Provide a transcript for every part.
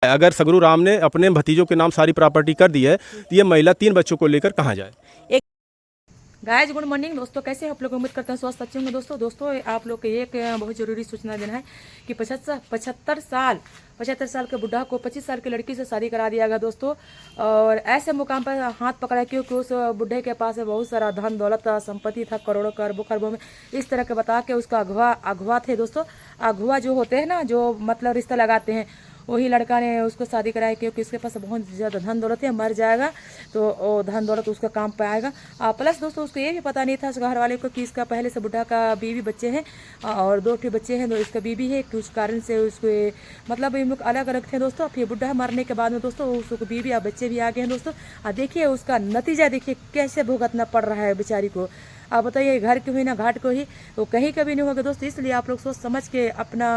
अगर सगरू राम ने अपने भतीजों के नाम सारी प्रॉपर्टी कर दी है तो ये महिला 3 बच्चों को लेकर कहाँ जाए। गाइज गुड मॉर्निंग दोस्तों, कैसे आप लोग उम्मीद करते हैं स्वस्थ अच्छे होंगे। दोस्तों आप लोग के एक बहुत जरूरी सूचना देना है कि 75 साल के बुढ़ा को 25 साल की लड़की से शादी करा दिया गया दोस्तों। और ऐसे मुकाम पर हाथ पकड़ा क्योंकि उस बुढ़े के पास बहुत सारा धन दौलत संपत्ति था, करोड़ों खरबों में। इस तरह के बता के उसका अगवा थे दोस्तों। अगवा जो होते हैं ना, जो मतलब रिश्ता लगाते हैं, वही लड़का ने उसको शादी कराई क्योंकि उसके पास बहुत ज़्यादा धन दौलत है, मर जाएगा तो वो धन दौलत उसका काम पे आएगा। प्लस दोस्तों उसको ये भी पता नहीं था घर वाले को कि इसका पहले से बुढ़ा का बीवी बच्चे हैं और 2 बच्चे हैं। तो इसका बीवी है, कुछ कारण से उसको मतलब इन लोग अलग अलग थे दोस्तों। फिर बुढ़ा मरने के बाद में दोस्तों उसको बीवी और बच्चे भी आ गए हैं दोस्तों। देखिए उसका नतीजा देखिए कैसे भुगतना पड़ रहा है बेचारी को। आप बताइए, घर की हुई ना घाट को ही, वो कहीं कभी नहीं होगा दोस्तों। इसलिए आप लोग सोच समझ के अपना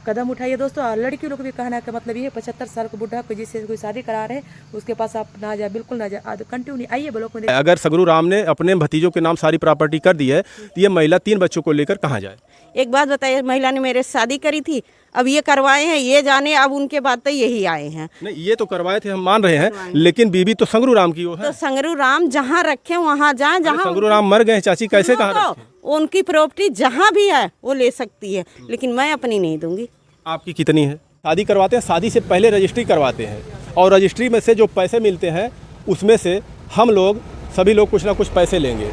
कदम उठाइए दोस्तों। और लड़की लोग भी कहना का मतलब ये है 75 साल का बुढ़ा को जिससे कोई शादी करा रहे हैं उसके पास आप ना जाए, बिल्कुल ना जाए। कंटिन्यू आइए ब्लॉक में। अगर सगरू राम ने अपने भतीजों के नाम सारी प्रॉपर्टी कर दी है तो ये महिला 3 बच्चों को लेकर कहाँ जाए। एक बात बताइए, महिला ने मेरे शादी करी थी, अब ये करवाए हैं, ये जाने अब उनके बाद तो यही आए हैं। नहीं, ये तो करवाए थे, हम मान रहे हैं, लेकिन बीबी तो सगरू राम की वो है। तो सगरू राम जहाँ रखे वहाँ जाए। जहाँ सगरू राम मर गए चाची, कैसे कहाँ रखे? उनकी प्रॉपर्टी जहाँ भी है वो ले सकती है, लेकिन मैं अपनी नहीं दूंगी। आपकी कितनी है? शादी करवाते हैं, शादी से पहले रजिस्ट्री करवाते हैं और रजिस्ट्री में से जो पैसे मिलते हैं उसमें से हम लोग सभी लोग कुछ ना कुछ पैसे लेंगे।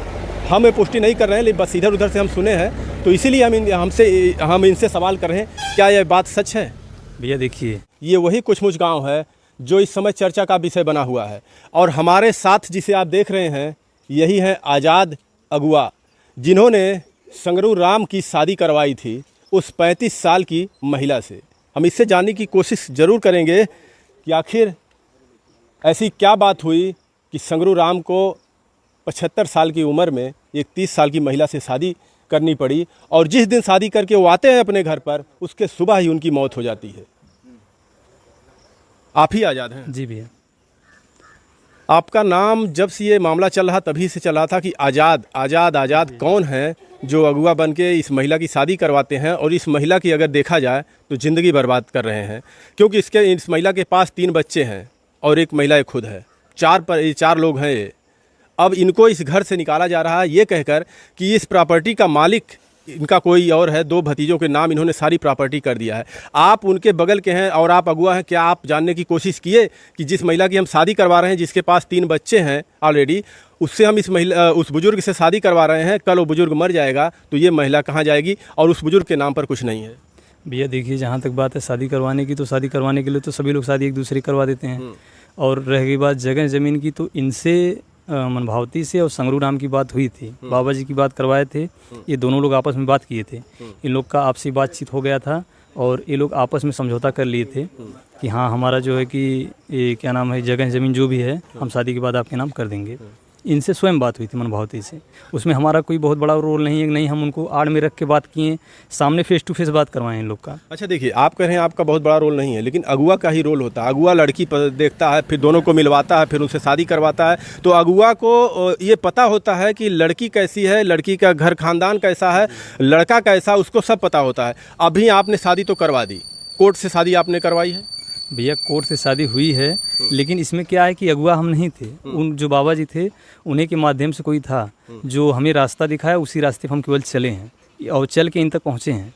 हम ये पुष्टि नहीं कर रहे हैं, लेकिन बस इधर उधर से हम सुने हैं, तो इसीलिए हम इनसे सवाल कर रहे हैं, क्या यह बात सच है? भैया देखिए, ये वही कुछ गांव है जो इस समय चर्चा का विषय बना हुआ है और हमारे साथ जिसे आप देख रहे हैं यही है आज़ाद अगुआ, जिन्होंने सगरू राम की शादी करवाई थी उस 35 साल की महिला से। हम इससे जानने की कोशिश ज़रूर करेंगे कि आखिर ऐसी क्या बात हुई कि सगरू राम को 75 साल की उम्र में एक 30 साल की महिला से शादी करनी पड़ी और जिस दिन शादी करके वो आते हैं अपने घर पर उसके सुबह ही उनकी मौत हो जाती है। आप ही आज़ाद हैं? जी भैया। आपका नाम जब से ये मामला चल रहा तभी से चला था कि आज़ाद आज़ाद आज़ाद कौन है जो अगुआ बन के इस महिला की शादी करवाते हैं और इस महिला की अगर देखा जाए तो ज़िंदगी बर्बाद कर रहे हैं, क्योंकि इस महिला के पास 3 बच्चे हैं और एक महिला खुद है। 4 लोग हैं ये। अब इनको इस घर से निकाला जा रहा है ये कहकर कि इस प्रॉपर्टी का मालिक इनका कोई और है, 2 भतीजों के नाम इन्होंने सारी प्रॉपर्टी कर दिया है। आप उनके बगल के हैं और आप अगुआ हैं, क्या आप जानने की कोशिश किए कि जिस महिला की हम शादी करवा रहे हैं, जिसके पास 3 बच्चे हैं ऑलरेडी, उससे हम उस बुजुर्ग से शादी करवा रहे हैं, कल वो बुजुर्ग मर जाएगा तो ये महिला कहाँ जाएगी और उस बुजुर्ग के नाम पर कुछ नहीं है। भैया देखिए, जहाँ तक बात है शादी करवाने की, तो शादी करवाने के लिए तो सभी लोग शादी एक दूसरे करवा देते हैं। और रह गई बात जगह ज़मीन की, तो इनसे मनभावती से और सगरू राम की बात हुई थी, बाबा जी की बात करवाए थे, ये दोनों लोग आपस में बात किए थे। इन लोग का आपसी बातचीत हो गया था और ये लोग आपस में समझौता कर लिए थे कि हाँ हमारा जो है कि ये क्या नाम है, जगह ज़मीन जो भी है हम शादी के बाद आपके नाम कर देंगे। इनसे स्वयं बात हुई थी मनभावती से, उसमें हमारा कोई बहुत बड़ा रोल नहीं है। नहीं, हम उनको आड़ में रख के बात किए, सामने फेस टू फेस बात करवाएं इन लोग का। अच्छा देखिए, आप कह रहे हैं आपका बहुत बड़ा रोल नहीं है, लेकिन अगुआ का ही रोल होता है। अगुआ लड़की देखता है, फिर दोनों को मिलवाता है, फिर उनसे शादी करवाता है। तो अगुआ को ये पता होता है कि लड़की कैसी है, लड़की का घर खानदान कैसा है, लड़का कैसा, उसको सब पता होता है। अभी आपने शादी तो करवा दी, कोर्ट से शादी आपने करवाई है? भैया कोर्ट से शादी हुई है, लेकिन इसमें क्या है कि अगुआ हम नहीं थे। उन जो बाबा जी थे उन्हीं के माध्यम से कोई था जो हमें रास्ता दिखाया, उसी रास्ते पर हम केवल चले हैं और चल के इन तक पहुँचे हैं।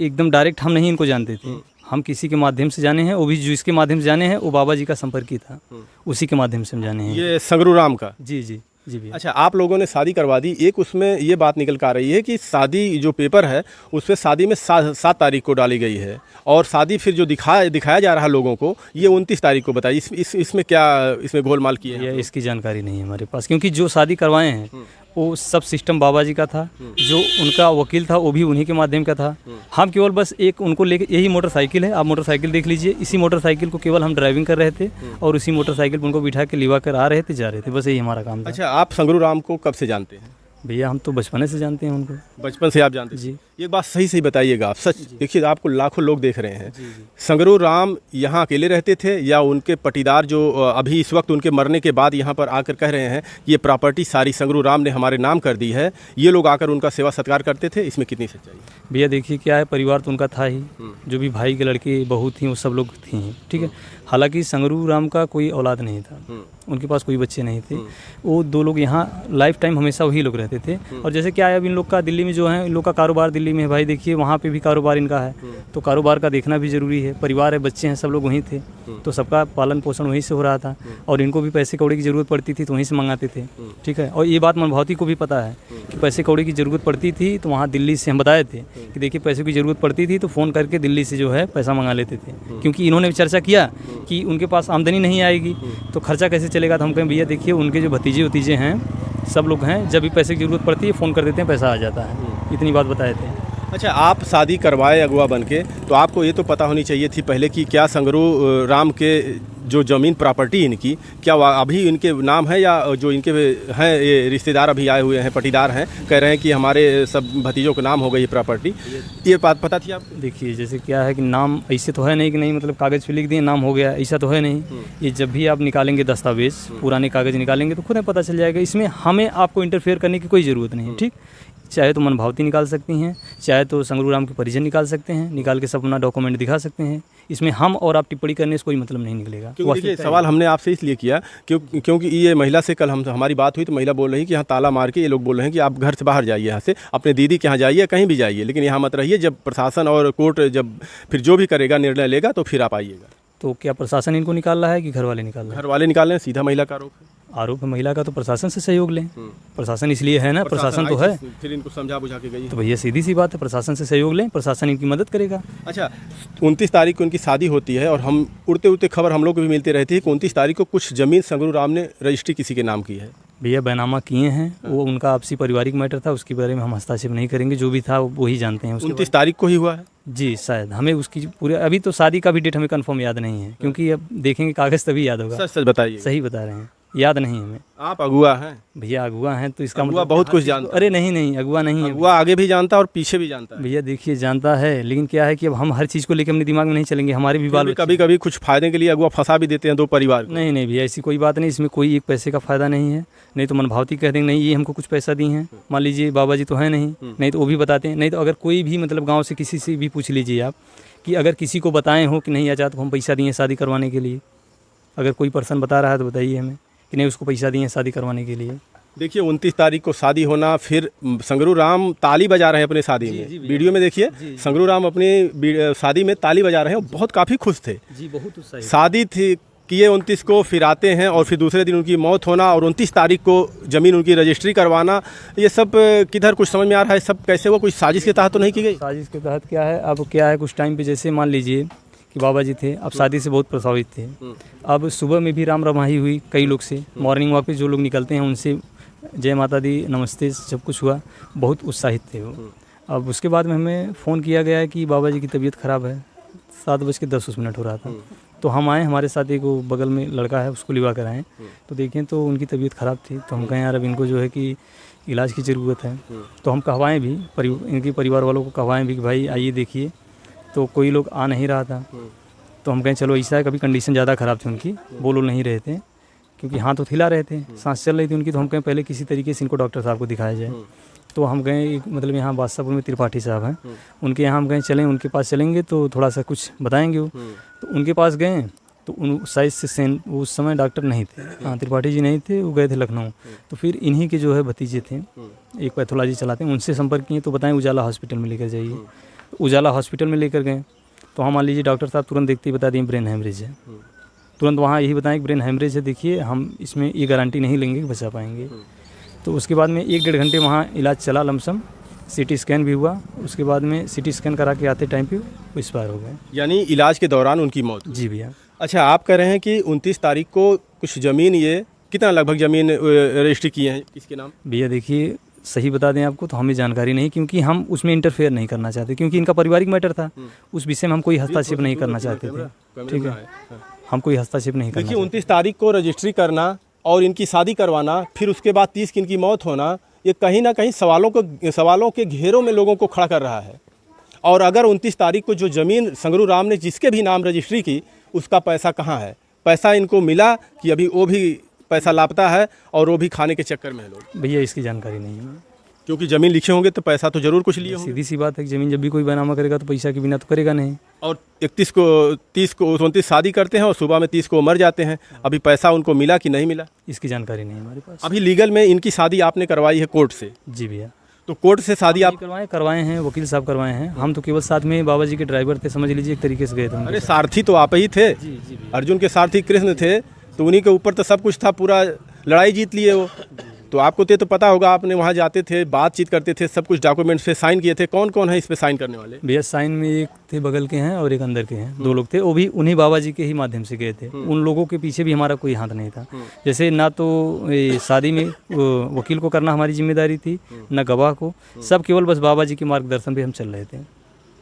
एकदम डायरेक्ट हम नहीं इनको जानते थे, हम किसी के माध्यम से जाने हैं। वो भी जो इसके माध्यम से जाने हैं वो बाबा जी का संपर्क था, उसी के माध्यम से हम जाने हैं। ये सगरू राम का? जी जी जी भैया। अच्छा, आप लोगों ने शादी करवा दी, एक उसमें ये बात निकल कर आ रही है कि शादी जो पेपर है उस पर शादी में 7 तारीख को डाली गई है और शादी फिर जो दिखाया जा रहा है लोगों को ये 29 तारीख को बताइए। इसमें क्या इसमें गोलमाल की है? इसकी जानकारी नहीं है हमारे पास, क्योंकि जो शादी करवाए हैं वो सब सिस्टम बाबा जी का था, जो उनका वकील था वो भी उन्हीं के माध्यम का था। हम केवल बस एक उनको लेके, यही मोटरसाइकिल है, आप मोटरसाइकिल देख लीजिए, इसी मोटरसाइकिल को केवल हम ड्राइविंग कर रहे थे और उसी मोटरसाइकिल पर उनको बिठा के लिवा कर आ रहे थे, जा रहे थे, बस यही हमारा काम था। अच्छा, आप सगरू राम को कब से जानते हैं? भैया हम तो बचपन से जानते हैं उनको। बचपन से आप जानते हैं? जी। ये बात सही बताइएगा आप, सच देखिए, आपको लाखों लोग देख रहे हैं। सगरू राम यहाँ अकेले रहते थे या उनके पटीदार जो अभी इस वक्त उनके मरने के बाद यहाँ पर आकर कह रहे हैं ये प्रॉपर्टी सारी सगरू राम ने हमारे नाम कर दी है, ये लोग आकर उनका सेवा सत्कार करते थे, इसमें कितनी सच्चाई है? भैया देखिए क्या है, परिवार तो उनका था ही, जो भी भाई के लड़के बहू थी वो सब लोग थी, ठीक है। हालांकि संगरू राम का कोई औलाद नहीं था, उनके पास कोई बच्चे नहीं थे। वो 2 लोग यहाँ लाइफ टाइम हमेशा वही लोग रहते थे। और जैसे क्या है, अब इन लोग का दिल्ली में जो है, इन लोग का कारोबार दिल्ली में है भाई, देखिए वहाँ पे भी कारोबार इनका है, तो कारोबार का देखना भी ज़रूरी है। परिवार है, बच्चे हैं, सब लोग वहीं थे, तो सबका पालन पोषण वहीं से हो रहा था। और इनको भी पैसे कौड़ी की ज़रूरत पड़ती थी तो वहीं से मंगाते थे, ठीक है। और ये बात मनभावती को भी पता है कि पैसे कौड़ी की ज़रूरत पड़ती थी तो वहाँ दिल्ली से हम बताए थे कि देखिए पैसे की ज़रूरत पड़ती थी तो फ़ोन करके दिल्ली से जो है पैसा मंगा लेते थे, क्योंकि इन्होंने चर्चा किया कि उनके पास आमदनी नहीं आएगी तो खर्चा कैसे चलेगा। तो हम कहें भैया देखिए उनके जो भतीजे हैं सब लोग हैं, जब भी पैसे की ज़रूरत पड़ती है फ़ोन कर देते हैं, पैसा आ जाता है, इतनी बात बताए थे। अच्छा, आप शादी करवाए अगुआ बन के, तो आपको ये तो पता होनी चाहिए थी पहले कि क्या संगरू राम के जो ज़मीन प्रॉपर्टी इनकी क्या अभी इनके नाम है, या जो इनके हैं ये रिश्तेदार अभी आए हुए हैं, पटीदार हैं, कह रहे हैं कि हमारे सब भतीजों के नाम हो गई प्रॉपर्टी, ये बात पता थी आपको? देखिए जैसे क्या है कि नाम ऐसे तो है नहीं कि नहीं मतलब कागज़ पे लिख दिए नाम हो गया, ऐसा तो है नहीं। ये जब भी आप निकालेंगे दस्तावेज़, पुराने कागज़ निकालेंगे तो खुद में पता चल जाएगा। इसमें हमें आपको इंटरफेयर करने की कोई ज़रूरत नहीं है, ठीक। चाहे तो मनभावती निकाल सकती हैं, चाहे तो संगरू राम के परिजन निकाल सकते हैं, निकाल के सब अपना डॉक्यूमेंट दिखा सकते हैं। इसमें हम और आप टिप्पणी करने से कोई मतलब नहीं निकलेगा। क्योंकि देखिए सवाल हमने आपसे इसलिए किया क्योंकि ये महिला से कल हमारी बात हुई तो महिला बोल रही कि यहाँ ताला मार के ये लोग बोल रहे हैं कि आप घर से बाहर जाइए, यहाँ से अपने दीदी के यहाँ जाइए, कहीं भी जाइए, लेकिन यहाँ मत रहिए। जब प्रशासन और कोर्ट जब फिर जो भी करेगा, निर्णय लेगा, तो फिर आप आइएगा। तो क्या प्रशासन इनको निकाल रहा है कि घर वाले निकाल रहे हैं? घर वाले निकाल रहे हैं, सीधा महिला का आरोप है। आरोप है महिला का, तो प्रशासन से सहयोग लें। प्रशासन इसलिए है ना, प्रशासन तो है, फिर इनको समझा बुझा के गई। तो भैया सीधी सी बात है, प्रशासन से सहयोग लें, प्रशासन इनकी मदद करेगा। अच्छा, 29 तारीख को उनकी शादी होती है और हम उड़ते उड़ते खबर हम लोग को भी मिलती रहती है कि 29 तारीख को कुछ ज़मीन संगरू राम ने रजिस्ट्री किसी के नाम की है। भैया बैनामा किए हैं, वो उनका आपसी पारिवारिक मैटर था, उसके बारे में हम हस्तक्षेप नहीं करेंगे, जो भी था वो ही जानते हैं। 29 तारीख को ही हुआ है जी, शायद हमें उसकी पूरे अभी तो शादी का भी डेट हमें कंफर्म याद नहीं है, क्योंकि अब देखेंगे कागज़ तभी याद होगा। सच सच बताइए। सही बता रहे हैं, याद नहीं हमें। आप अगुआ हैं भैया अगुआ हैं तो इसका अगुआ मतलब बहुत कुछ जानता है। अरे नहीं अगुआ नहीं है अगुआ आगे भी जानता है और पीछे भी जानता है। भैया। देखिए जानता है, लेकिन क्या है कि अब हम हर चीज़ को लेकर अपने दिमाग में नहीं चलेंगे, हमारे भी बाल कभी कभी कुछ फायदे के लिए अगुआ फंसा भी देते हैं दो परिवार को। नहीं भैया ऐसी कोई बात नहीं, इसमें कोई एक पैसे का फ़ायदा नहीं है। नहीं तो मनभावती कह देंगे नहीं ये हमको कुछ पैसा दी हैं, मान लीजिए बाबा जी तो है नहीं तो वो भी बताते हैं। नहीं तो अगर कोई भी मतलब गाँव से किसी से भी पूछ लीजिए आप कि अगर किसी को बताएं हो कि नहीं आजाद को हम पैसा दिए शादी करवाने के लिए, अगर कोई पर्सन बता रहा है तो बताइए हमें कि नहीं उसको पैसा दिए शादी करवाने के लिए। देखिए 29 तारीख को शादी होना, फिर संगरू राम ताली बजा रहे हैं अपने शादी में। वीडियो में देखिए संगरू राम अपनी शादी में ताली बजा रहे हैं, बहुत काफ़ी खुश थे जी, बहुत उत्साहित। शादी थी किए 29 को, फिर आते हैं और फिर दूसरे दिन उनकी मौत होना और 29 तारीख को ज़मीन उनकी रजिस्ट्री करवाना, ये सब किधर कुछ समझ में आ रहा है? सब कैसे हुआ? कोई साजिश के तहत तो नहीं की गई? साजिश के तहत क्या है, अब क्या है कुछ टाइम पे जैसे मान लीजिए कि बाबा जी थे, अब शादी से बहुत प्रभावित थे। अब सुबह में भी राम रमाही हुई कई लोग से, मॉर्निंग वॉक पे जो लोग निकलते हैं उनसे जय माता दी नमस्ते सब कुछ हुआ, बहुत उत्साहित थे वो। अब उसके बाद में हमें फ़ोन किया गया है कि बाबा जी की तबीयत ख़राब है, 7:10 हो रहा था। तो हम आए, हमारे साथ एक बगल में लड़का है उसको लिवा कर आए, तो देखें तो उनकी तबीयत ख़राब थी। तो हम कहें यार अब इनको जो है कि इलाज की ज़रूरत है, तो हम कहवाएँ भी इनके परिवार वालों को कहवाएँ भी कि भाई आइए देखिए, तो कोई लोग आ नहीं रहा था। तो हम कहें चलो ऐसा है, कभी कंडीशन ज़्यादा ख़राब थी उनकी, बोल नहीं रहे थे क्योंकि हाथ तो हिला रहे थे, सांस चल रही थी उनकी। तो हम कहें पहले किसी तरीके से इनको डॉक्टर साहब को दिखाया जाए। तो हम गए, मतलब यहाँ बादशाहपुर में त्रिपाठी साहब हैं, उनके यहाँ हम कहें चलें, उनके पास चलेंगे तो थोड़ा सा कुछ बताएंगे वो। तो उनके पास गए तो उन साइज से उस समय डॉक्टर नहीं थे, हाँ त्रिपाठी जी नहीं थे, वो गए थे लखनऊ। तो फिर इन्हीं के जो है भतीजे थे, एक पैथोलॉजी चलाते हैं, उनसे संपर्क किए तो बताएं उजाला हॉस्पिटल में लेकर जाइए। तो उजाला हॉस्पिटल में लेकर गए तो हम मान लीजिए डॉक्टर साहब तुरंत देखते ही बता दिए ब्रेन हेमरेज है। तुरंत वहाँ यही बताएं कि ब्रेन हेमरेज है, देखिए हम इसमें ये गारंटी नहीं लेंगे कि बचा पाएंगे। तो उसके बाद में 1-1.5 घंटे वहाँ इलाज चला लमसम, सीटी स्कैन भी हुआ। उसके बाद में सीटी स्कैन करा के आते टाइम पे वो एक्सपायर हो गए। यानी इलाज के दौरान उनकी मौत? जी भैया। अच्छा, आप कह रहे हैं कि 29 तारीख को कुछ ज़मीन, ये कितना लगभग ज़मीन रजिस्ट्री किए हैं किसके नाम? भैया देखिए सही बता दें आपको तो हमें जानकारी नहीं, क्योंकि हम उसमें इंटरफेयर नहीं करना चाहते, क्योंकि इनका पारिवारिक मैटर था, उस विषय में हम कोई हस्तक्षेप नहीं करना चाहते थे, ठीक है, हम कोई हस्तक्षेप नहीं करना। देखिए 29 तारीख को रजिस्ट्री करना और इनकी शादी करवाना, फिर उसके बाद 30 की इनकी मौत होना, ये कहीं ना कहीं सवालों के घेरों में लोगों को खड़ा कर रहा है। और अगर 29 तारीख को जो ज़मीन संगरू राम ने जिसके भी नाम रजिस्ट्री की, उसका पैसा कहाँ है? पैसा इनको मिला कि अभी वो भी पैसा लापता है और वो भी खाने के चक्कर में है लोग? भैया इसकी जानकारी नहीं है। क्योंकि ज़मीन लिखे होंगे तो पैसा तो जरूर कुछ लिए होंगे। सीधी सी बात है कि ज़मीन जब भी कोई बैनामा करेगा तो पैसा के बिना तो करेगा नहीं। और 31 को 30 को 29 शादी करते हैं और सुबह में 30 को मर जाते हैं। अभी पैसा उनको मिला कि नहीं मिला, इसकी जानकारी नहीं है हमारे पास। अभी लीगल में इनकी शादी आपने करवाई है कोर्ट से? जी भैया, तो कोर्ट से शादी आप करवाए हैं, वकील साहब करवाए हैं। हम तो केवल साथ में बाबा जी के ड्राइवर थे, समझ लीजिए एक तरीके से गए थे। अरे सारथी तो आप ही थे, अर्जुन के सारथी कृष्ण थे, तो उन्हीं के ऊपर तो सब कुछ था, पूरा लड़ाई जीत लिए वो। तो आपको तो पता होगा, आपने वहाँ जाते थे, बातचीत करते थे, सब कुछ डॉक्यूमेंट्स पे साइन किए थे। कौन कौन है इस पे साइन करने वाले? भैया साइन में एक थे बगल के हैं और एक अंदर के हैं, 2 लोग थे। वो भी उन्हीं बाबा जी के ही माध्यम से गए थे। उन लोगों के पीछे भी हमारा कोई हाथ नहीं था। जैसे ना तो शादी में वकील को करना हमारी जिम्मेदारी थी, ना गवाह को, सब केवल बस बाबा जी के मार्गदर्शन पे हम चल रहे थे।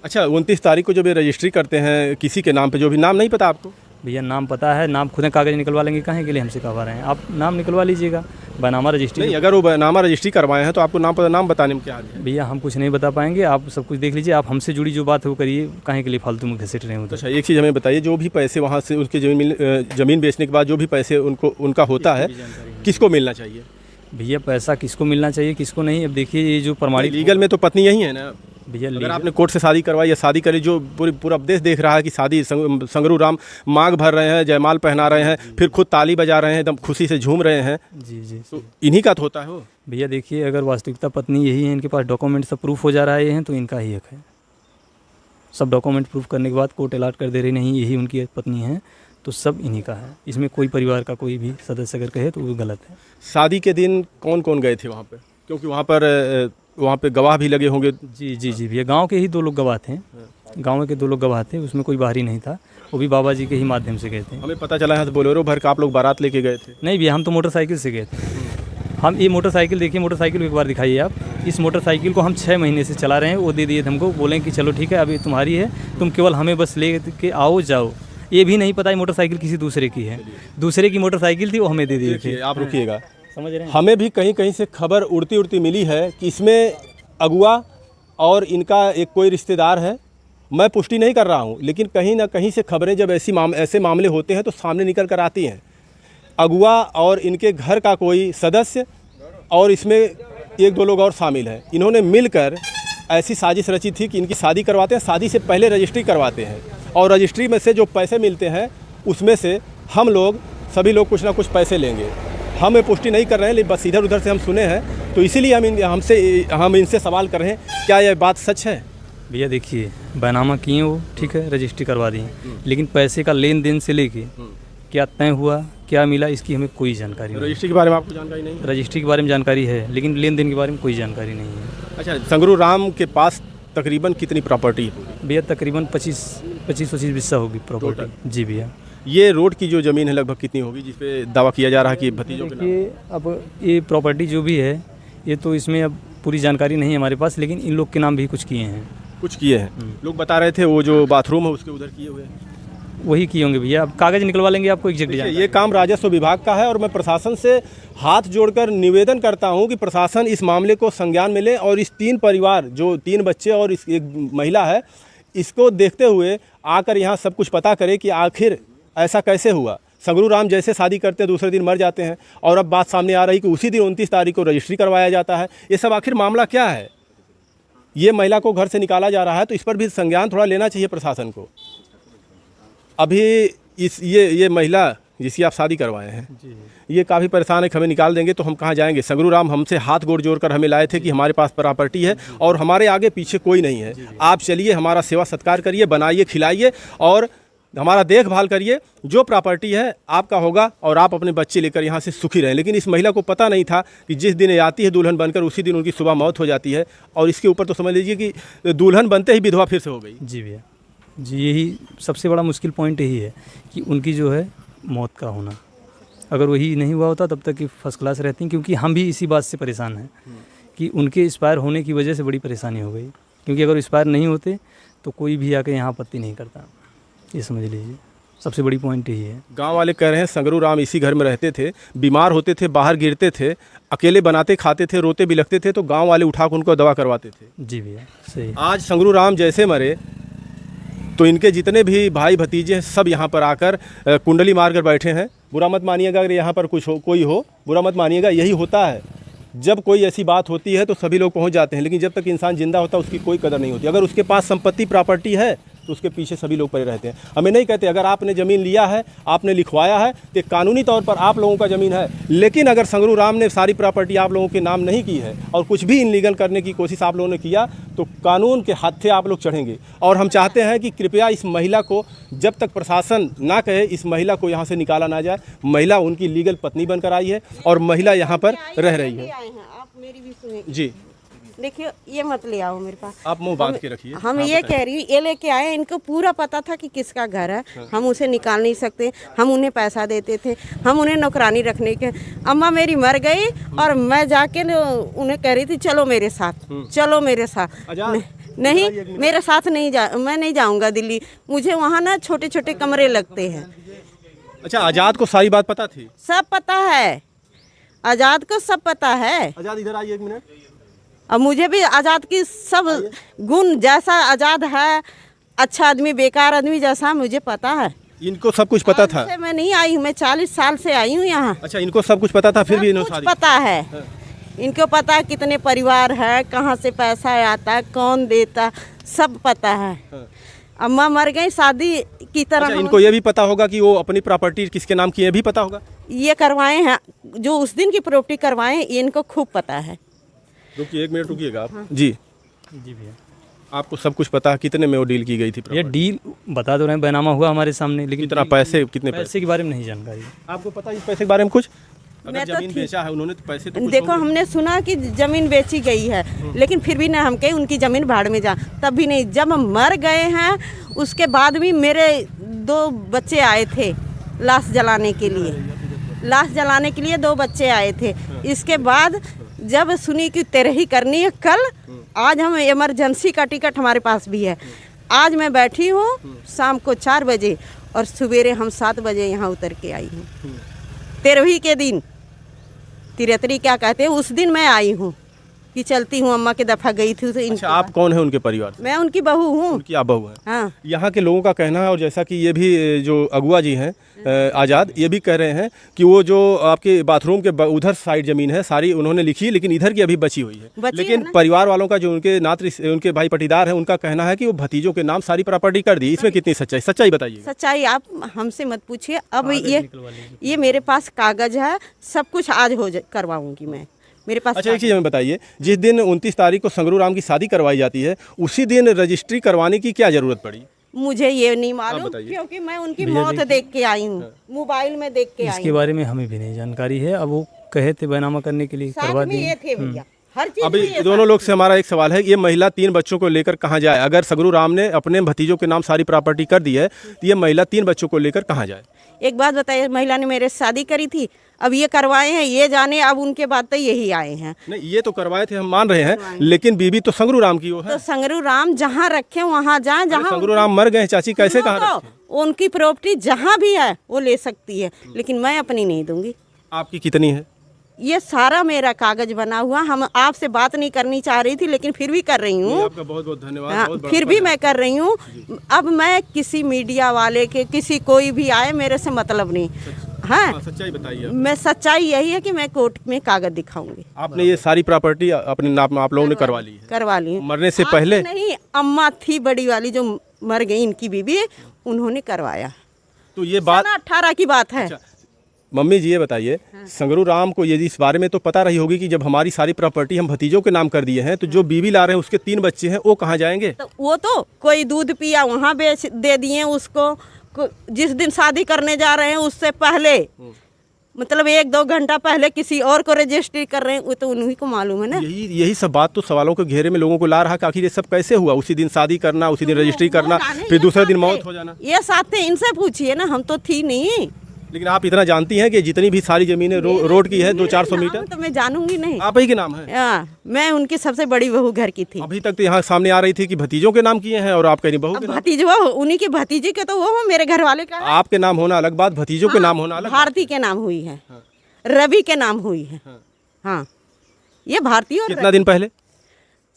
अच्छा, 29 तारीख को जब ये रजिस्ट्री करते हैं किसी के नाम पे, जो भी नाम नहीं पता आपको? भैया नाम पता है, नाम खुद कागज निकलवा लेंगे, काहे के लिए हमसे करवा रहे हैं? आप नाम निकलवा लीजिएगा, बैनामा रजिस्ट्री। नहीं, अगर वो बैनामा रजिस्ट्री करवाए हैं तो आपको नाम बताने में क्या है? भैया हम कुछ नहीं बता पाएंगे, आप सब कुछ देख लीजिए। आप हमसे जुड़ी जो बात है वो करिए, काहे के लिए फालतू में घसीट रहे हो? अच्छा, एक चीज़ हमें बताइए, जो भी पैसे वहाँ से उसके ज़मीन बेचने के बाद जो भी पैसे उनका होता है, किसको मिलना चाहिए? भैया पैसा किसको मिलना चाहिए, किसको नहीं, अब देखिए ये जो प्रमाणित लीगल में तो पत्नी यही है ना भैया। अगर आपने कोर्ट से शादी करवाई या शादी करी, जो पूरा देश देख रहा है कि शादी संगरू राम मांग भर रहे हैं, जयमाल पहना रहे हैं, फिर खुद ताली बजा रहे हैं, एकदम खुशी से झूम रहे हैं। जी जी, तो इन्हीं का तो होता है वो। भैया देखिए, अगर वास्तविकता पत्नी यही है, इनके पास डॉक्यूमेंट सब प्रूफ हो जा रहा है, तो इनका ही हक है। सब डॉक्यूमेंट प्रूफ करने के बाद कोर्ट अलाट कर दे रही नहीं यही उनकी पत्नी है, तो सब इन्हीं का है। इसमें कोई परिवार का कोई भी सदस्य अगर कहे तो वो गलत है। शादी के दिन कौन कौन गए थे वहाँ पे? क्योंकि वहाँ पे गवाह भी लगे होंगे। जी जी जी भैया, गांव के ही 2 लोग गवाह थे, गांव के 2 लोग गवाह थे, उसमें कोई बाहरी नहीं था, वो भी बाबा जी के ही माध्यम से गए थे। हमें पता चला है तो बोलेरो भर का आप लोग बारात लेके गए थे? नहीं भैया, हम तो मोटरसाइकिल से गए थे। हम ये मोटरसाइकिल देखिए, मोटरसाइकिल एक बार दिखाइए आप। इस मोटरसाइकिल को हम 6 महीने से चला रहे हैं। वो दे दिए थे हमको, बोलें कि चलो ठीक है अभी तुम्हारी है, तुम केवल हमें बस ले के आओ जाओ। ये भी नहीं पता है मोटरसाइकिल किसी दूसरे की है, दूसरे की मोटरसाइकिल थी, वो हमें दे दिए थे। आप रुकिएगा, समझ रहे हैं? हमें भी कहीं कहीं से खबर उड़ती उड़ती मिली है कि इसमें अगुआ और इनका एक कोई रिश्तेदार है। मैं पुष्टि नहीं कर रहा हूँ, लेकिन कहीं ना कहीं से खबरें जब ऐसे मामले होते हैं तो सामने निकल कर आती हैं। अगुआ और इनके घर का कोई सदस्य और इसमें 1-2 लोग और शामिल हैं। इन्होंने मिलकर ऐसी साजिश रची थी कि इनकी शादी करवाते हैं, शादी से पहले रजिस्ट्री करवाते हैं, और रजिस्ट्री में से जो पैसे मिलते हैं उसमें से हम लोग सभी लोग कुछ ना कुछ पैसे लेंगे। हम पुष्टि नहीं कर रहे हैं, लेकिन बस इधर उधर से हम सुने हैं, तो इसीलिए हम इनसे सवाल कर रहे हैं, क्या यह बात सच है? भैया देखिए, बैनामा किए वो ठीक है, रजिस्ट्री करवा दी, लेकिन पैसे का लेन देन से लेके क्या तय हुआ, क्या मिला, इसकी हमें कोई जानकारी नहीं। रजिस्ट्री के बारे में आपको जानकारी नहीं? रजिस्ट्री के बारे में जानकारी है, लेकिन लेन देन के बारे में कोई जानकारी नहीं है। अच्छा, संगरू राम के पास तकरीबन कितनी प्रॉपर्टी है? भैया तकरीबन 25-25 बिस्सा होगी प्रॉपर्टी। जी भैया। ये रोड की जो ज़मीन है लगभग कितनी होगी जिसपे दावा किया जा रहा है कि भतीजों के नाम? देखिए, अब ये प्रॉपर्टी जो भी है, ये तो इसमें अब पूरी जानकारी नहीं है हमारे पास, लेकिन इन लोग के नाम भी कुछ किए हैं। कुछ किए हैं लोग बता रहे थे, वो जो बाथरूम है उसके उधर किए हुए हैं, वही किए होंगे भैया। अब कागज निकलवा लेंगे, आपको एग्जैक्ट जानकारी। ये काम राजस्व विभाग का है, और मैं प्रशासन से हाथ जोड़कर निवेदन करता हूं कि प्रशासन इस मामले को संज्ञान में ले, और इस 3 परिवार, जो 3 बच्चे और इस एक महिला है, इसको देखते हुए आकर यहाँ सब कुछ पता करे कि आखिर ऐसा कैसे हुआ। संगरू राम जैसे शादी करते हैं दूसरे दिन मर जाते हैं, और अब बात सामने आ रही कि उसी दिन 29 तारीख को रजिस्ट्री करवाया जाता है। ये सब आखिर मामला क्या है? ये महिला को घर से निकाला जा रहा है, तो इस पर भी संज्ञान थोड़ा लेना चाहिए प्रशासन को। अभी ये महिला जिसकी आप शादी करवाए हैं, ये काफ़ी परेशान है कि हमें निकाल देंगे तो हम कहाँ जाएंगे। संगरू राम हमसे हाथ गोड़ जोड़ कर हमें लाए थे कि हमारे पास प्रॉपर्टी है और हमारे आगे पीछे कोई नहीं है, आप चलिए, हमारा सेवा सत्कार करिए, बनाइए, खिलाइए और हमारा देखभाल करिए, जो प्रॉपर्टी है आपका होगा और आप अपने बच्चे लेकर यहाँ से सुखी रहें। लेकिन इस महिला को पता नहीं था कि जिस दिन ये आती है दुल्हन बनकर, उसी दिन उनकी सुबह मौत हो जाती है, और इसके ऊपर तो समझ लीजिए कि दुल्हन बनते ही विधवा फिर से हो गई। जी भैया जी, यही सबसे बड़ा मुश्किल पॉइंट यही है कि उनकी जो है मौत का होना, अगर वही नहीं हुआ होता तब तक कि फर्स्ट क्लास रहती, क्योंकि हम भी इसी बात से परेशान हैं कि उनके एक्सपायर होने की वजह से बड़ी परेशानी हो गई, क्योंकि अगर एक्सपायर नहीं होते तो कोई भी आके यहाँ आपत्ति नहीं करता। ये समझ लीजिए सबसे बड़ी पॉइंट यही है। गांव वाले कह रहे हैं संगरू राम इसी घर में रहते थे, बीमार होते थे, बाहर गिरते थे, अकेले बनाते खाते थे, रोते बिलखते थे, तो गांव वाले उठा कर उनको दवा करवाते थे। जी भैया सही। आज संगरू राम जैसे मरे तो इनके जितने भी भाई भतीजे हैं सब यहाँ पर आकर कुंडली मार कर बैठे हैं। बुरा मत मानिएगा अगर यहाँ पर कुछ हो, कोई हो, बुरा मत मानिएगा, यही होता है। जब कोई ऐसी बात होती है तो सभी लोग पहुंच जाते हैं, लेकिन जब तक इंसान जिंदा होता है उसकी कोई कदर नहीं होती। अगर उसके पास संपत्ति प्रॉपर्टी है तो उसके पीछे सभी लोग पड़े रहते हैं। हमें नहीं कहते अगर आपने ज़मीन लिया है, आपने लिखवाया है तो कानूनी तौर पर आप लोगों का ज़मीन है, लेकिन अगर संगरू राम ने सारी प्रॉपर्टी आप लोगों के नाम नहीं की है और कुछ भी इनलीगल करने की कोशिश आप लोगों ने किया तो कानून के हाथे आप लोग चढ़ेंगे। और हम चाहते हैं कि कृपया इस महिला को, जब तक प्रशासन ना कहे, इस महिला को यहाँ से निकाला ना जाए। महिला उनकी लीगल पत्नी बनकर आई है और महिला यहाँ पर रह रही है। आप मेरी भी सुनिए जी देखिए, ये मत ले आओ मेरे पास, आप मुंह बांध के रखिए। हम ये कह रही हूँ, ये लेके आए, इनको पूरा पता था कि किसका घर है, हम उसे निकाल नहीं सकते। हम उन्हें पैसा देते थे, हम उन्हें नौकरानी रखने के। अम्मा मेरी मर गई और मैं जाके उन्हें कह रही थी चलो मेरे साथ, चलो मेरे साथ। नहीं, मेरे साथ नहीं मैं नहीं जाऊँगा दिल्ली। मुझे वहाँ ना छोटे छोटे कमरे लगते हैं। अच्छा, आज़ाद को सारी बात पता थी? सब पता है, आज़ाद को सब पता है। आज़ाद इधर आइए एक मिनट। अब मुझे भी आज़ाद की सब गुण, जैसा आज़ाद है, अच्छा आदमी बेकार आदमी जैसा, मुझे पता है। इनको सब कुछ पता था? मैं नहीं आई हूँ, मैं 40 साल से आई हूँ यहाँ। अच्छा, इनको सब कुछ पता था, फिर भी इन्होंने कुछ पता है। इनको पता है कितने परिवार है, कहाँ से पैसा आता है, कौन देता, सब पता है। अम्मा मर गई शादी की तरह। अच्छा, इनको ये भी पता होगा कि वो अपनी प्रॉपर्टी किसके नाम की है, भी पता होगा? ये करवाए हैं, जो उस दिन की प्रॉपर्टी करवाए हैं, इनको खूब पता है। रुकिए एक मिनट, रुकिएगा आप। जी जी भैया, आपको सब कुछ पता है? कितने में वो डील की गई थी? ये डील बता तो रहे हैं, बैनामा हुआ हमारे सामने, लेकिन कितना पैसे, कितने पैसे के बारे में नहीं जानकारी। आपको पता है इस पैसे के बारे में कुछ? अगर मैं तो जमीन बेचा है उन्होंने तो पैसे तो कुछ देखो, होंगे। हमने सुना कि जमीन बेची गई है, लेकिन फिर भी ना हम कहे उनकी जमीन भाड़ में जा, तब भी नहीं। जब हम मर गए हैं उसके बाद भी मेरे 2 बच्चे आए थे लाश जलाने के लिए, लाश जलाने के लिए 2 बच्चे आए थे। इसके बाद जब सुनी कि तेरही करनी है कल, आज हम इमरजेंसी का टिकट हमारे पास भी है। आज मैं बैठी हूँ शाम को 4 बजे और सवेरे हम 7 बजे यहाँ उतर के आई हूँ। 13वीं के दिन, तिरतरी क्या कहते हैं, उस दिन मैं आई हूँ कि चलती हूँ। अम्मा के दफ़ा गई थी तो अच्छा, आप कौन है उनके परिवार से? मैं उनकी बहू हूँ। उनकी आप बहू है? हाँ। यहाँ के लोगों का कहना है, और जैसा कि ये भी जो अगुआ जी हैं आज़ाद, ये भी कह रहे हैं कि वो जो आपके बाथरूम के उधर साइड ज़मीन है सारी उन्होंने लिखी, लेकिन इधर की अभी बची हुई है। लेकिन परिवार वालों का, जो उनके उनके भाई पटीदार हैं, उनका कहना है कि वो भतीजों के नाम सारी प्रॉपर्टी कर दी। इसमें कितनी सच्चाई? सच्चाई बताइए। सच्चाई आप हमसे मत पूछिए। अब ये मेरे पास कागज़ है, सब कुछ आज करवाऊंगी मैं, मेरे पास। अच्छा, एक चीज़ हमें बताइए, जिस दिन 29 तारीख को संगरू राम की शादी करवाई जाती है, उसी दिन रजिस्ट्री करवाने की क्या ज़रूरत पड़ी? मुझे ये नहीं मालूम, क्योंकि मैं उनकी मौत देख के आई हूँ, मोबाइल में देख के आई। इसके बारे में हमें भी नहीं जानकारी है। अब वो कहे थे बैनामा करने के लिए, करवा दिए। ये थे भैया, हर चीज। अभी दोनों लोग से हमारा एक सवाल है, ये महिला 3 बच्चों को लेकर कहाँ जाए? अगर संगरू राम ने अपने भतीजों के नाम सारी प्रॉपर्टी कर दी है तो ये महिला 3 बच्चों को लेकर कहाँ जाए? एक बात बताइए, महिला ने मेरे शादी करी थी, अब ये करवाए हैं, ये जाने अब उनके बाद तो यही आए हैं। नहीं, ये तो करवाए थे, हम मान रहे हैं, लेकिन बीबी तो संगरू राम की वो है। तो संगरू राम जहाँ रखे वहाँ जाए, जहाँ संगरू राम मर गए चाची, कैसे कहाँ रखे? उनकी प्रॉपर्टी जहाँ भी है वो ले सकती है, लेकिन मैं अपनी नहीं दूंगी। आपकी कितनी है? ये सारा मेरा कागज बना हुआ। हम आपसे बात नहीं करनी चाह रही थी, लेकिन फिर भी कर रही हूँ। आपका बहुत बहुत धन्यवाद। हाँ, बहुत बड़ा फिर भी मैं कर रही हूँ। अब मैं किसी मीडिया वाले के, किसी कोई भी आए, मेरे से मतलब नहीं। हाँ, सच्चाई बताइए। मैं सच्चाई यही है कि मैं कोर्ट में कागज दिखाऊंगी। आपने ये सारी प्रॉपर्टी अपने नाम आप लोगों ने करवा ली है? करवा ली। मरने से पहले? नहीं, अम्मा थी बड़ी वाली जो मर गई, इनकी बीबी, उन्होंने करवाया। तो ये बात 18 की बात है। अच्छा, मम्मी जी ये बताइए, संगरू राम को यदि इस बारे में तो पता रही होगी कि जब हमारी सारी प्रॉपर्टी हम भतीजों के नाम कर दिए हैं, तो जो बीवी ला रहे हैं उसके 3 बच्चे हैं, वो कहाँ जाएंगे? तो वो तो कोई दूध पिया वहाँ बेच दे दिए उसको। जिस दिन शादी करने जा रहे हैं उससे पहले, मतलब 1-2 घंटा पहले किसी और को रजिस्ट्री कर रहे हैं, वो तो उन्हीं को मालूम है ना। यही सब बात तो सवालों के घेरे में लोगों को ला रहा कि आखिर ये सब कैसे हुआ? उसी दिन शादी करना, उसी दिन रजिस्ट्री करना, फिर दूसरे दिन मौत हो जाना। ये साथ थे, इनसे पूछिए ना, हम तो थी नहीं। लेकिन आप इतना जानती हैं कि जितनी भी सारी जमीनें रोड की है 200-400 मीटर, तो मैं जानूंगी नहीं। आप ही के नाम है? मैं उनकी सबसे बड़ी बहू घर की थी। अभी तक तो यहाँ सामने आ रही थी कि भतीजों के नाम किए हैं, और आप कह रही बहू के नाम। भतीजवा, उन्हीं की भतीजी के तो वो मेरे घर वाले का। आपके नाम होना अलग बात, भतीजों के नाम होना अलग। भारती के नाम हुई है, रवि के नाम हुई है। हाँ, ये भारतीय। कितना दिन पहले?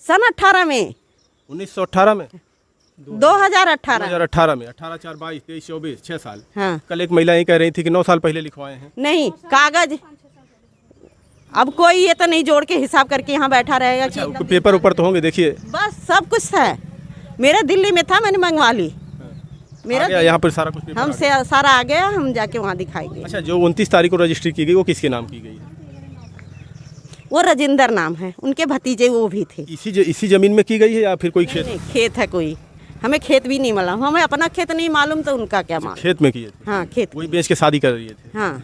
सन 18 में, 1918 में, 2018 में, 18, 4, 22, 23, 24, 6 साल। हाँ। कल एक महिला ये कह रही थी कि 9 साल पहले लिखवाए हैं। नहीं, कागज अब कोई ये तो नहीं जोड़ के हिसाब करके यहाँ बैठा रहेगा कि कोई पेपर ऊपर तो होंगे, देखिए बस सब कुछ है। मेरा दिल्ली में था, मैंने मंगवा ली। मेरा यहाँ पर सारा कुछ पेपर हम से सारा आ गया, हम जाके वहाँ दिखाएंगे। अच्छा, जो 29 तारीख को रजिस्ट्री की गई वो किसके नाम की गई है? वो राजेंद्र नाम है, उनके भतीजे वो भी थे। इसी जमीन में की गई है या फिर कोई खेत? नहीं, खेत है कोई, हमें खेत भी नहीं मिला, हमें अपना खेत नहीं मालूम तो उनका क्या मालूम। खेत में किए थे? हाँ खेत। वही बेच के शादी कर रही थे? हाँ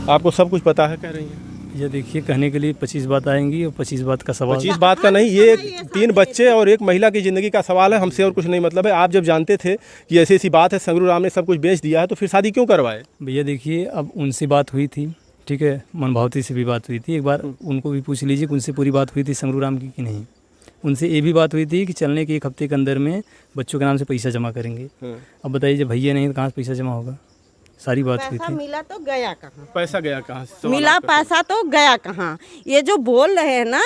आपको सब कुछ पता है, कह रही हैं? ये देखिए, कहने के लिए 25 बात आएंगी और 25 बात का सवाल। 25 बात का नहीं, ये 3 बच्चे और एक महिला की ज़िंदगी का सवाल है, हमसे और कुछ नहीं मतलब है। आप जब जानते थे कि ऐसी ऐसी बात है, संगरू राम ने सब कुछ बेच दिया है, तो फिर शादी क्यों करवाए? भैया देखिए, अब उनसे बात हुई थी, ठीक है, मनभावती से भी बात हुई थी। एक बार उनको भी पूछ लीजिए कि उनसे पूरी बात हुई थी संगरू राम की कि नहीं। उनसे ये भी बात हुई थी कि चलने के 1 हफ्ते के अंदर में बच्चों के नाम से पैसा जमा करेंगे। अब बताइए, जब भैया नहीं तो कहाँ से पैसा जमा होगा? सारी बात हुई पैसा थी। मिला तो गया कहाँ? पैसा गया कहाँ? मिला पैसा तो गया कहाँ? ये जो बोल रहे हैं ना,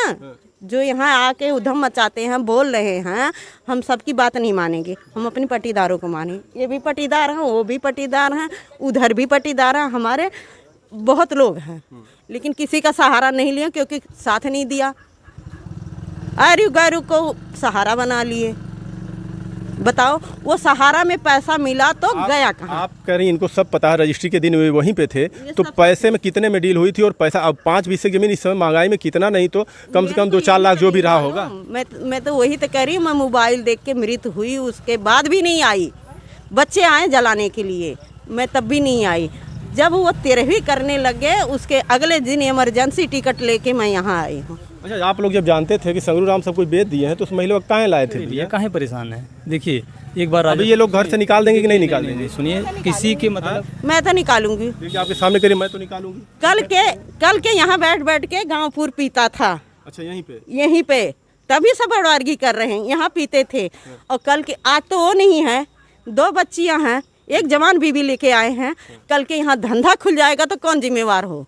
जो यहाँ आके उधम मचाते हैं, बोल रहे हैं, हम सबकी बात नहीं मानेंगे, हम अपनी पटीदारों को मानेंगे। ये भी पटीदार हैं, वो भी पटीदार हैं, उधर भी पटीदार हैं, हमारे बहुत लोग हैं, लेकिन किसी का सहारा नहीं लिया क्योंकि साथ नहीं दिया। आरू गारू को सहारा बना लिए। बताओ, वो सहारा में पैसा मिला तो गया कहाँ? आप कह रही इनको सब पता है, रजिस्ट्री के दिन वे वहीं पे थे, तो पैसे में कितने में डील हुई थी? और पैसा अब 5 बीस की जमीन इस समय महंगाई में कितना नहीं तो कम से कम 2-4 लाख जो भी रहा होगा। मैं तो वही तो कह रही हूँ, मैं मोबाइल देख के मृत हुई, उसके बाद भी नहीं आई। बच्चे आए जलाने के लिए, मैं तब भी नहीं आई। जब वो 13वीं करने लगे, उसके अगले दिन इमरजेंसी टिकट लेके मैं यहाँ आई हूँ। अच्छा, आप लोग जब जानते थे कि संगरू राम सब कुछ बेच दिए हैं, तो उस महिला को कहाँ लाए थे? भैया काहे परेशान है? देखिए, एक बार अभी ये लोग घर से निकाल देंगे कि नहीं निकाल देंगे? सुनिए, किसी के मतलब मैं तो निकालूंगी। देखिए, आपके सामने करिए, मैं तो निकालूंगी। कल के यहाँ बैठ के गाँवपुर पीता था। अच्छा, यहीं पे तभी सब बड़वारगी कर रहे हैं, यहाँ पीते थे। और कल के आज तो वो नहीं है, 2 बच्चियाँ हैं, एक जवान बीबी लेके आए हैं। कल के यहाँ धंधा खुल जाएगा तो कौन जिम्मेवार हो,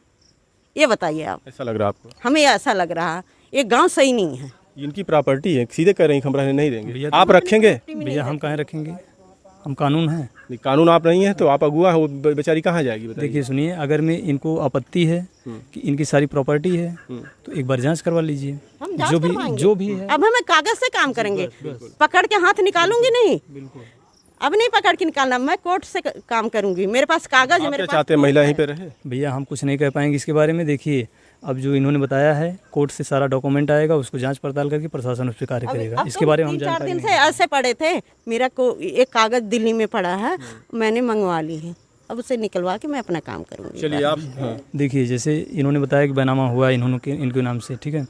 ये बताइए आप। ऐसा लग रहा है आपको? हमें ऐसा लग रहा है, ये गांव सही नहीं है। इनकी प्रॉपर्टी है, सीधे कह रही हैं, हम रहने नहीं देंगे। आप रखेंगे? भैया हम कहाँ रखेंगे? हम कानून है। कानून आप नहीं है तो आप अगुआ है, वो बेचारी कहाँ जाएगी बताइए? देखिए सुनिए, अगर में इनको आपत्ति है कि इनकी सारी प्रॉपर्टी है तो एक बार जांच करवा लीजिए, हम जांच जो भी है। अब हमें कागज से काम करेंगे, पकड़ के हाथ निकालूंगी नहीं। अब नहीं पकड़ के निकालना, मैं कोर्ट से काम करूंगी, मेरे पास कागज है। मेरे पास चाहते हैं महिला यहीं पे रहे? भैया हम कुछ नहीं कह पाएंगे इसके बारे में। देखिए, अब जो इन्होंने बताया है, कोर्ट से सारा डॉक्यूमेंट आएगा, उसको जांच पड़ताल करके प्रशासन उस पर कार्य करेगा। इसके बारे में हम 3-4 दिन से ऐसे पड़े थे, मेरा को एक कागज दिल्ली में पड़ा है, मैंने मंगवा ली है, अब उसे निकलवा के मैं अपना काम करूंगी। चलिए आप देखिए, जैसे इन्होंने बताया कि बैनामा हुआ इनके नाम से, ठीक है,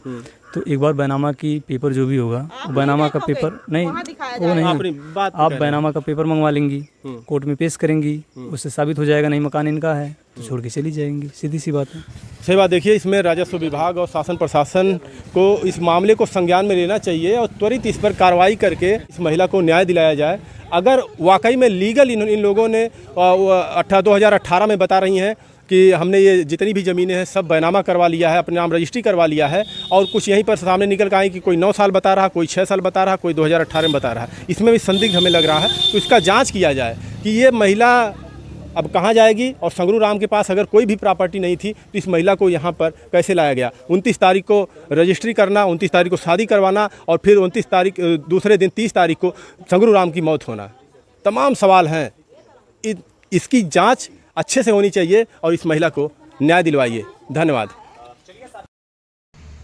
तो एक बार बैनामा की पेपर जो भी होगा, वो बैनामा का पेपर नहीं, वो नहीं, आप बैनामा का पेपर मंगवा लेंगी, कोर्ट में पेश करेंगी, उससे साबित हो जाएगा नहीं मकान इनका है तो छोड़ के चली जाएंगी, सीधी सी बात है। सही बात। देखिए, इसमें राजस्व विभाग और शासन प्रशासन को इस मामले को संज्ञान में लेना चाहिए और त्वरित इस पर कार्रवाई करके इस महिला को न्याय दिलाया जाए। अगर वाकई में लीगल इन लोगों ने 2018 में बता रही हैं कि हमने ये जितनी भी ज़मीनें हैं सब बैनामा करवा लिया है, अपने नाम रजिस्ट्री करवा लिया है, और कुछ यहीं पर सामने निकल कर आए कि कोई 9 साल बता रहा, कोई 6 साल बता रहा, कोई 2018 में बता रहा, इसमें भी संदिग्ध हमें लग रहा है। तो इसका जांच किया जाए कि ये महिला अब कहाँ जाएगी, और संगरू राम के पास अगर कोई भी प्रॉपर्टी नहीं थी तो इस महिला को यहाँ पर कैसे लाया गया। 29 तारीख को रजिस्ट्री करना, 29 तारीख को शादी करवाना, और फिर 29 तारीख दूसरे दिन 30 तारीख को संगरू राम की मौत होना, तमाम सवाल हैं। इसकी जांच अच्छे से होनी चाहिए और इस महिला को न्याय दिलवाइए। धन्यवाद।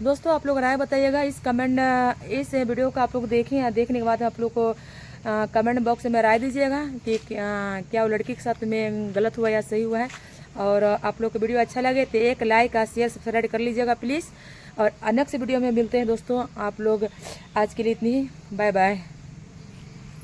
दोस्तों, आप लोग राय बताइएगा इस वीडियो को आप लोग देखें, या देखने के बाद आप लोग को कमेंट बॉक्स में राय दीजिएगा कि क्या वो लड़की के साथ में गलत हुआ या सही हुआ है। और आप लोग को वीडियो अच्छा लगे तो एक लाइक और शेयर सब्सक्राइब कर लीजिएगा प्लीज़। और नेक्स्ट वीडियो में मिलते हैं दोस्तों। आप लोग आज के लिए इतनी ही, बाय बाय।